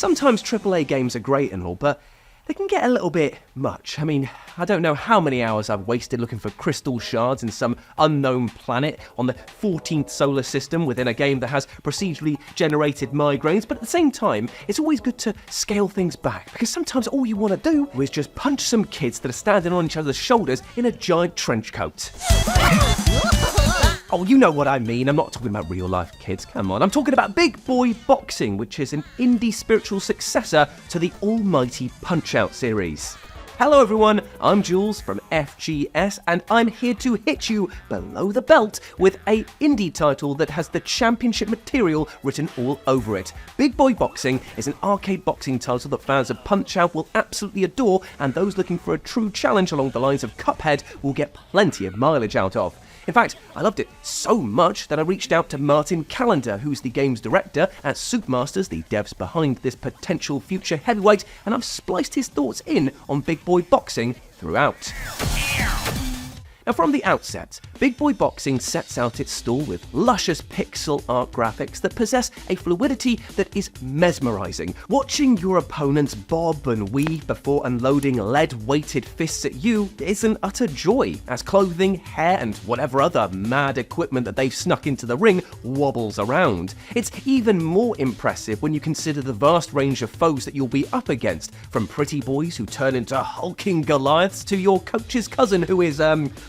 Sometimes AAA games are great and all, but they can get a little bit much. I mean, I don't know how many hours I've wasted looking for crystal shards in some unknown planet on the 14th solar system within a game that has procedurally generated migraines, but at the same time, it's always good to scale things back, because sometimes all you want to do is just punch some kids that are standing on each other's shoulders in a giant trench coat. Oh, you know what I mean. I'm not talking about real life kids, come on. I'm talking about Big Boy Boxing, which is an indie spiritual successor to the almighty Punch-Out series. Hello everyone, I'm Jules from FGS, and I'm here to hit you below the belt with a indie title that has the championship material written all over it. Big Boy Boxing is an arcade boxing title that fans of Punch-Out will absolutely adore, and those looking for a true challenge along the lines of Cuphead will get plenty of mileage out of. In fact, I loved it so much that I reached out to Martin Callender, who's the game's director at Soupmasters, the devs behind this potential future heavyweight, and I've spliced his thoughts in on Big Boy Boxing throughout. Now, from the outset, Big Boy Boxing sets out its stall with luscious pixel art graphics that possess a fluidity that is mesmerizing. Watching your opponents bob and weave before unloading lead-weighted fists at you is an utter joy, as clothing, hair, and whatever other mad equipment that they've snuck into the ring wobbles around. It's even more impressive when you consider the vast range of foes that you'll be up against, from pretty boys who turn into hulking Goliaths to your coach's cousin who is,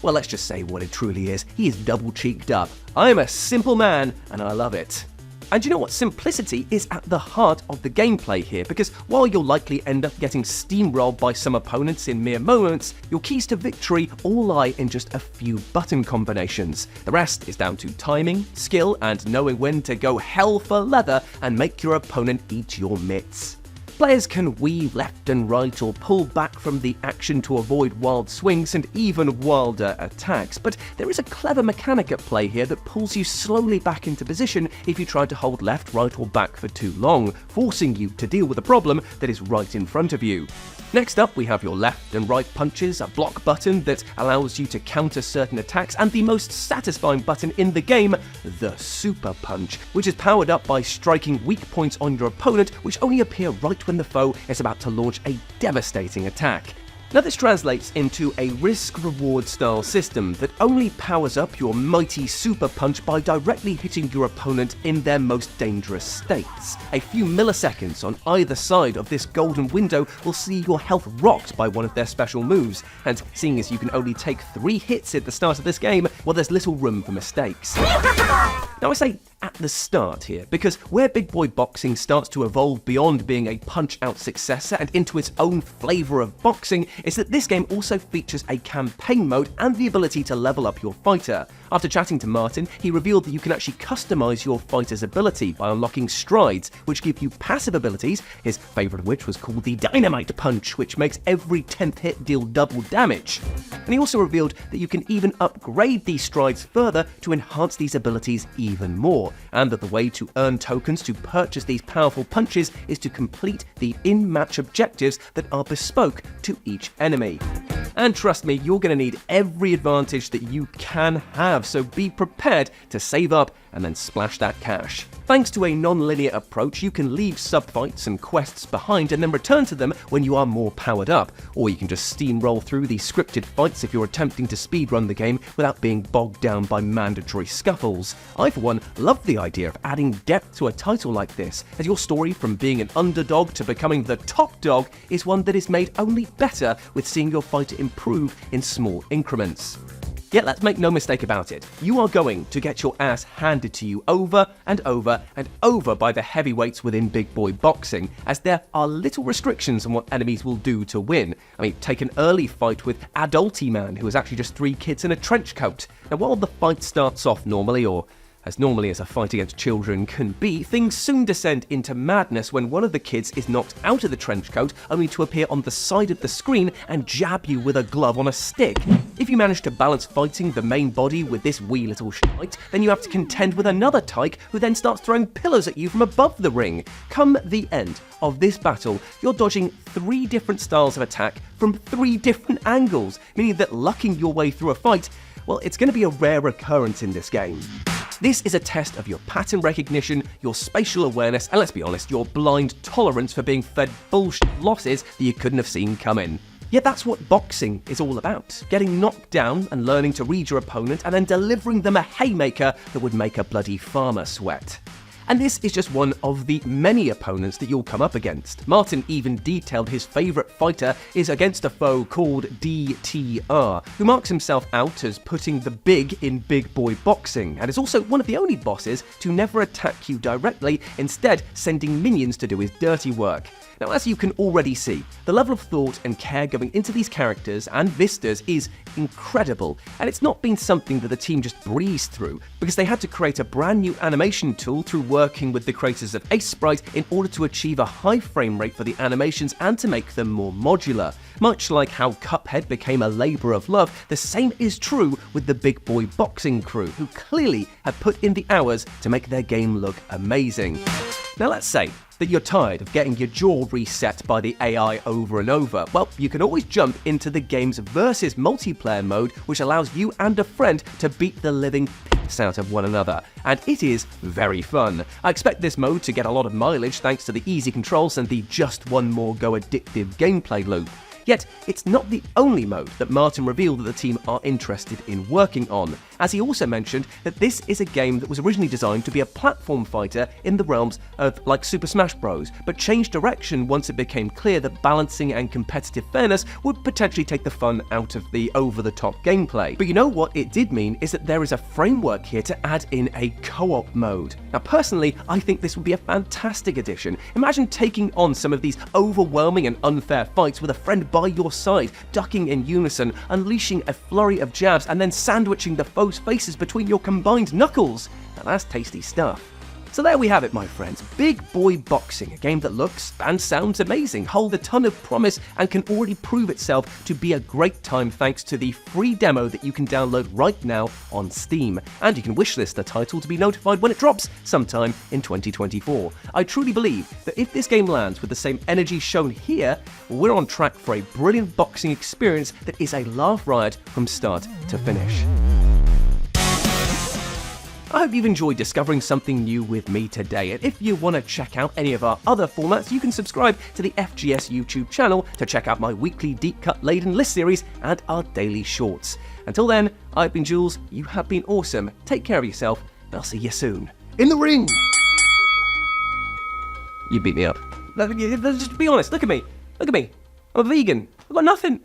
well, let's just say what it truly is. He is double-cheeked up. I'm a simple man, and I love it. And you know what? Simplicity is at the heart of the gameplay here, because while you'll likely end up getting steamrolled by some opponents in mere moments, your keys to victory all lie in just a few button combinations. The rest is down to timing, skill, and knowing when to go hell for leather and make your opponent eat your mitts. Players can weave left and right or pull back from the action to avoid wild swings and even wilder attacks, but there is a clever mechanic at play here that pulls you slowly back into position if you try to hold left, right or back for too long, forcing you to deal with a problem that is right in front of you. Next up, we have your left and right punches, a block button that allows you to counter certain attacks, and the most satisfying button in the game, the Super Punch, which is powered up by striking weak points on your opponent, which only appear right when the foe is about to launch a devastating attack. Now this translates into a risk-reward style system that only powers up your mighty Super Punch by directly hitting your opponent in their most dangerous states. A few milliseconds on either side of this golden window will see your health rocked by one of their special moves, and seeing as you can only take 3 hits at the start of this game, well, there's little room for mistakes. Now I say at the start here, because where Big Boy Boxing starts to evolve beyond being a Punch-Out successor and into its own flavour of boxing is that this game also features a campaign mode and the ability to level up your fighter. After chatting to Martin, he revealed that you can actually customise your fighter's ability by unlocking strides, which give you passive abilities, his favourite of which was called the Dynamite Punch, which makes every 10th hit deal double damage. And he also revealed that you can even upgrade these strides further to enhance these abilities even more, and that the way to earn tokens to purchase these powerful punches is to complete the in-match objectives that are bespoke to each enemy. And trust me, you're going to need every advantage that you can have, so be prepared to save up and then splash that cash. Thanks to a non-linear approach, you can leave sub-fights and quests behind and then return to them when you are more powered up, or you can just steamroll through these scripted fights if you're attempting to speedrun the game without being bogged down by mandatory scuffles. I, for one, love the idea of adding depth to a title like this, as your story from being an underdog to becoming the top dog is one that is made only better with seeing your fighter improve in small increments. Yet let's make no mistake about it, you are going to get your ass handed to you over and over and over by the heavyweights within Big Boy Boxing, as there are little restrictions on what enemies will do to win. I mean, take an early fight with Adulty Man, who is actually just 3 kids in a trench coat. Now while the fight starts off normally, or as normally as a fight against children can be, things soon descend into madness when one of the kids is knocked out of the trench coat only to appear on the side of the screen and jab you with a glove on a stick. If you manage to balance fighting the main body with this wee little shite, then you have to contend with another tyke who then starts throwing pillars at you from above the ring. Come the end of this battle, you're dodging 3 different styles of attack from 3 different angles, meaning that lucking your way through a fight, well, it's going to be a rare occurrence in this game. This is a test of your pattern recognition, your spatial awareness, and let's be honest, your blind tolerance for being fed bullshit losses that you couldn't have seen coming. Yet that's what boxing is all about. Getting knocked down and learning to read your opponent and then delivering them a haymaker that would make a bloody farmer sweat. And this is just one of the many opponents that you'll come up against. Martin even detailed his favourite fighter is against a foe called DTR, who marks himself out as putting the big in big boy boxing, and is also one of the only bosses to never attack you directly, instead sending minions to do his dirty work. Now, as you can already see, the level of thought and care going into these characters and vistas is incredible, and it's not been something that the team just breezed through, because they had to create a brand new animation tool through working with the creators of Ace Sprite in order to achieve a high frame rate for the animations and to make them more modular. Much like how Cuphead became a labour of love, the same is true with the Big Boy Boxing crew, who clearly have put in the hours to make their game look amazing. Now let's say that you're tired of getting your jaw reset by the AI over and over. Well, you can always jump into the game's versus multiplayer mode, which allows you and a friend to beat the living piss out of one another, and it is very fun. I expect this mode to get a lot of mileage thanks to the easy controls and the just one more go addictive gameplay loop. Yet, it's not the only mode that Martin revealed that the team are interested in working on, as he also mentioned that this is a game that was originally designed to be a platform fighter in the realms of like Super Smash Bros, but changed direction once it became clear that balancing and competitive fairness would potentially take the fun out of the over-the-top gameplay. But you know what it did mean is that there is a framework here to add in a co-op mode. Now personally, I think this would be a fantastic addition. Imagine taking on some of these overwhelming and unfair fights with a friend by your side, ducking in unison, unleashing a flurry of jabs, and then sandwiching the foe's faces between your combined knuckles. Now that's tasty stuff. So there we have it, my friends. Big Boy Boxing, a game that looks and sounds amazing, hold a ton of promise, and can already prove itself to be a great time thanks to the free demo that you can download right now on Steam. And you can wishlist the title to be notified when it drops sometime in 2024. I truly believe that if this game lands with the same energy shown here, we're on track for a brilliant boxing experience that is a laugh riot from start to finish. I hope you've enjoyed discovering something new with me today, and if you want to check out any of our other formats, you can subscribe to the FGS YouTube channel to check out my weekly deep cut laden list series and our daily shorts. Until then, I've been Jules, you have been awesome, take care of yourself, and I'll see you soon. In the ring! You beat me up. Just be honest, look at me, I'm a vegan, I've got nothing.